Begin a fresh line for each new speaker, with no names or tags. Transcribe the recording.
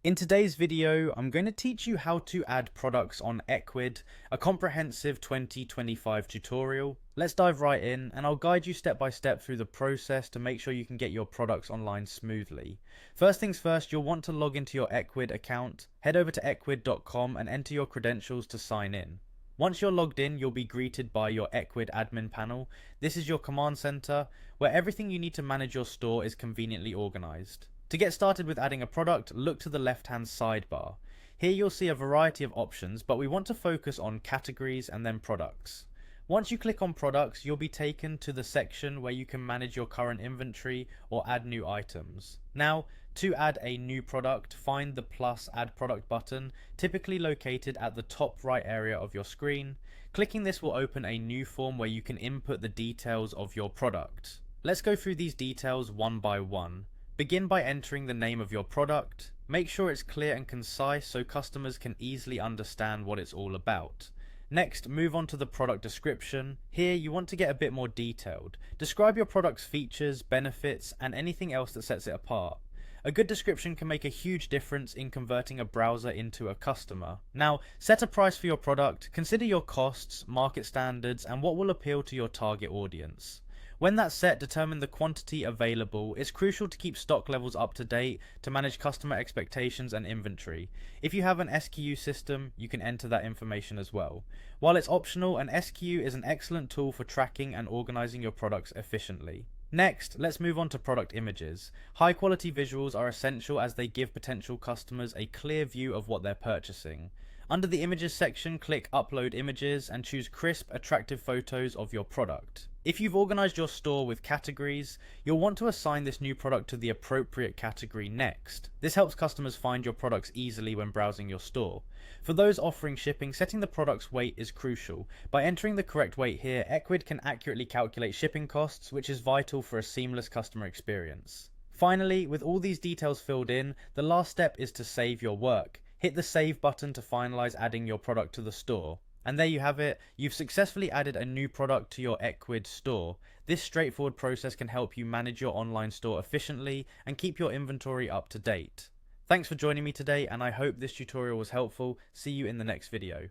In today's video, I'm going to teach you how to add products on Ecwid, a comprehensive 2025 tutorial. Let's dive right in and I'll guide you step by step through the process to make sure you can get your products online smoothly. First things first, you'll want to log into your Ecwid account. Head over to ecwid.com and enter your credentials to sign in. Once you're logged in, you'll be greeted by your Ecwid admin panel. This is your command center, where everything you need to manage your store is conveniently organized. To get started with adding a product, look to the left-hand sidebar. Here you'll see a variety of options, but we want to focus on categories and then products. Once you click on products, you'll be taken to the section where you can manage your current inventory or add new items. Now, to add a new product, find the plus add product button, typically located at the top right area of your screen. Clicking this will open a new form where you can input the details of your product. Let's go through these details one by one. Begin by entering the name of your product. Make sure it's clear and concise so customers can easily understand what it's all about. Next, move on to the product description. Here you want to get a bit more detailed. Describe your product's features, benefits, and anything else that sets it apart. A good description can make a huge difference in converting a browser into a customer. Now, set a price for your product, consider your costs, market standards, and what will appeal to your target audience. When that's set, determine the quantity available. It's crucial to keep stock levels up to date to manage customer expectations and inventory. If you have an SKU system, you can enter that information as well. While it's optional, an SKU is an excellent tool for tracking and organizing your products efficiently. Next, let's move on to product images. High quality visuals are essential as they give potential customers a clear view of what they're purchasing. Under the images section, click upload images and choose crisp, attractive photos of your product. If you've organized your store with categories, you'll want to assign this new product to the appropriate category next. This helps customers find your products easily when browsing your store. For those offering shipping, setting the product's weight is crucial. By entering the correct weight here, Ecwid can accurately calculate shipping costs, which is vital for a seamless customer experience. Finally, with all these details filled in, the last step is to save your work. Hit the save button to finalize adding your product to the store. And there you have it, you've successfully added a new product to your Ecwid store. This straightforward process can help you manage your online store efficiently and keep your inventory up to date. Thanks for joining me today, and I hope this tutorial was helpful. See you in the next video.